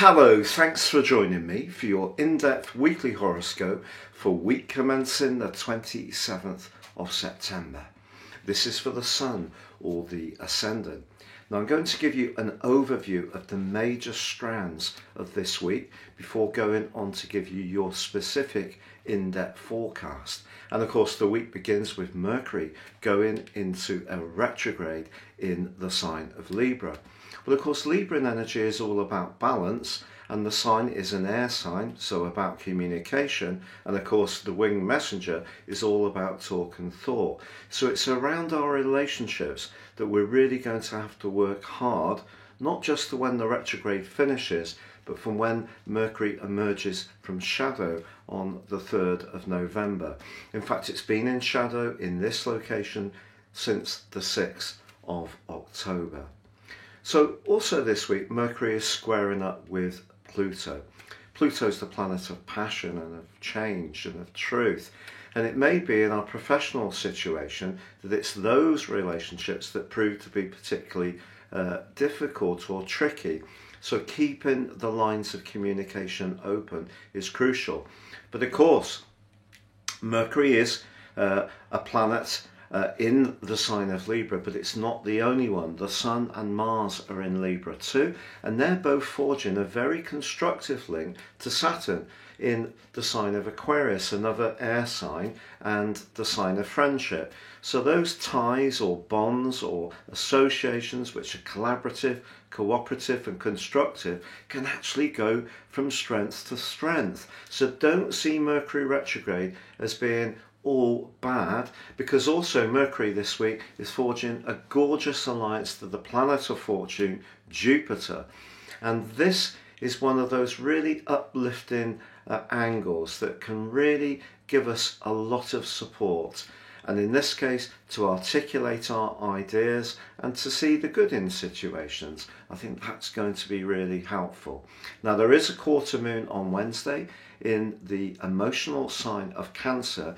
Hello, thanks for joining me for your in-depth weekly horoscope for week commencing the 27th of September. This is for the Sun or the Ascendant. Now I'm going to give you an overview of the major strands of this week before going on to give you your specific in-depth forecast. And of course the week begins with Mercury going into a retrograde in the sign of Libra. Well, of course, Libran energy is all about balance, and the sign is an air sign, so about communication. And of course, the winged messenger is all about talk and thought. So it's around our relationships that we're really going to have to work hard, not just to when the retrograde finishes, but from when Mercury emerges from shadow on the 3rd of November. In fact, it's been in shadow in this location since the 6th of October. So also this week, Mercury is squaring up with Pluto. Pluto is the planet of passion and of change and of truth. And it may be in our professional situation that it's those relationships that prove to be particularly difficult or tricky. So keeping the lines of communication open is crucial. But of course, Mercury is a planet in the sign of Libra, but it's not the only one. The Sun and Mars are in Libra too, and they're both forging a very constructive link to Saturn in the sign of Aquarius, another air sign, and the sign of friendship. So those ties or bonds or associations which are collaborative, cooperative and constructive can actually go from strength to strength. So don't see Mercury retrograde as being all bad, because also Mercury this week is forging a gorgeous alliance to the planet of fortune, Jupiter. And this is one of those really uplifting angles that can really give us a lot of support. And in this case, to articulate our ideas and to see the good in situations. I think that's going to be really helpful. Now, there is a quarter moon on Wednesday in the emotional sign of Cancer.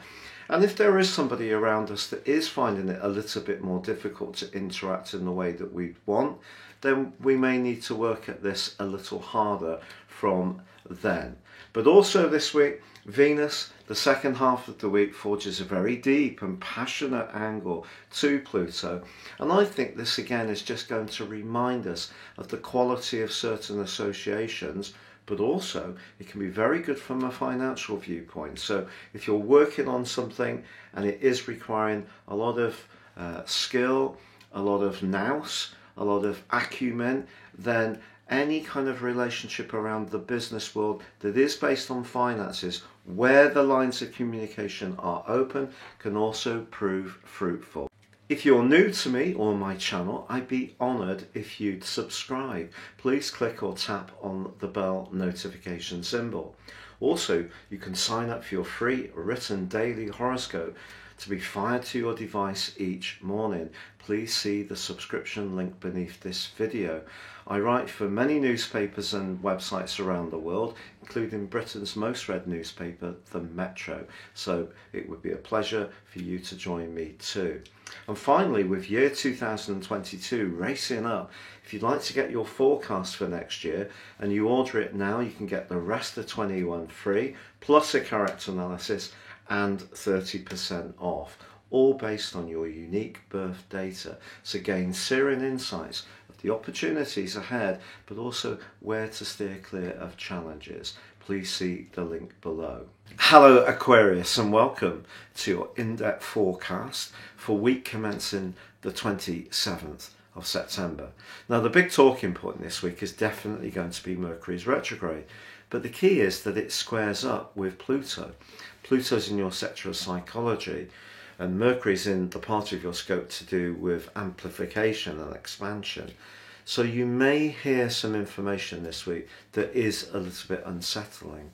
And if there is somebody around us that is finding it a little bit more difficult to interact in the way that we want, then we may need to work at this a little harder from then. But also this week, Venus, the second half of the week, forges a very deep and passionate angle to Pluto. And I think this again is just going to remind us of the quality of certain associations, but also it can be very good from a financial viewpoint. So if you're working on something and it is requiring a lot of skill, a lot of nous, a lot of acumen, then any kind of relationship around the business world that is based on finances, where the lines of communication are open, can also prove fruitful. If you're new to me or my channel, I'd be honoured if you'd subscribe. Please click or tap on the bell notification symbol. Also, you can sign up for your free written daily horoscope to be fired to your device each morning. Please see the subscription link beneath this video. I write for many newspapers and websites around the world, including Britain's most read newspaper, The Metro. So it would be a pleasure for you to join me too. And finally, with year 2022 racing up, if you'd like to get your forecast for next year and you order it now, you can get the rest of 21 free, plus a character analysis and 30% off, all based on your unique birth data. So gain searing insights of the opportunities ahead, but also where to steer clear of challenges. Please see the link below. Hello Aquarius, and welcome to your in-depth forecast for week commencing the 27th of September. Now the big talking point this week is definitely going to be Mercury's retrograde, but the key is that it squares up with Pluto. Pluto's in your sector of psychology, and Mercury's in the part of your scope to do with amplification and expansion. So you may hear some information this week that is a little bit unsettling.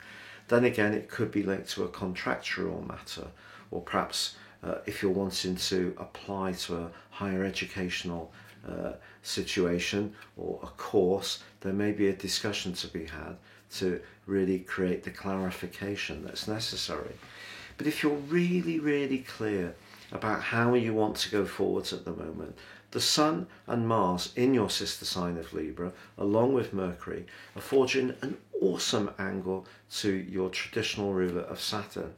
Then again, it could be linked to a contractual matter, or perhaps if you're wanting to apply to a higher educational situation or a course, there may be a discussion to be had to really create the clarification that's necessary. But if you're really, really clear about how you want to go forwards at the moment. The Sun and Mars in your sister sign of Libra, along with Mercury, are forging an awesome angle to your traditional ruler of Saturn.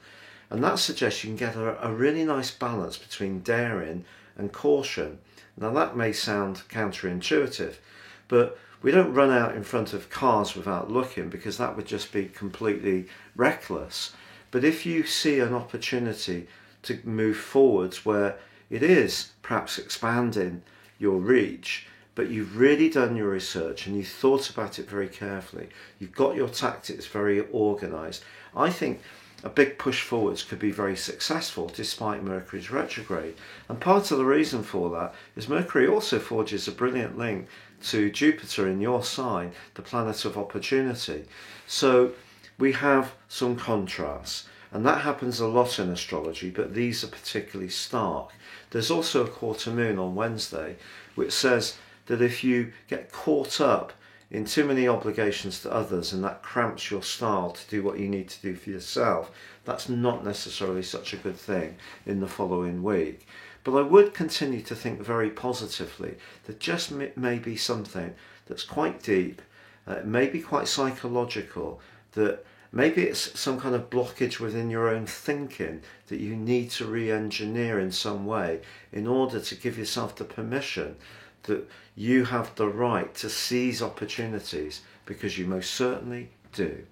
And that suggests you can get a really nice balance between daring and caution. Now that may sound counterintuitive, but we don't run out in front of cars without looking, because that would just be completely reckless. But if you see an opportunity to move forwards where it is perhaps expanding your reach, but you've really done your research and you've thought about it very carefully, you've got your tactics very organised, I think a big push forwards could be very successful despite Mercury's retrograde. And part of the reason for that is Mercury also forges a brilliant link to Jupiter in your sign, the planet of opportunity. So we have some contrasts, and that happens a lot in astrology, but these are particularly stark. There's also a quarter moon on Wednesday, which says that if you get caught up in too many obligations to others and that cramps your style to do what you need to do for yourself, that's not necessarily such a good thing in the following week. But I would continue to think very positively that just may be something that's quite deep, maybe quite psychological, that maybe it's some kind of blockage within your own thinking that you need to re-engineer in some way in order to give yourself the permission that you have the right to seize opportunities, because you most certainly do.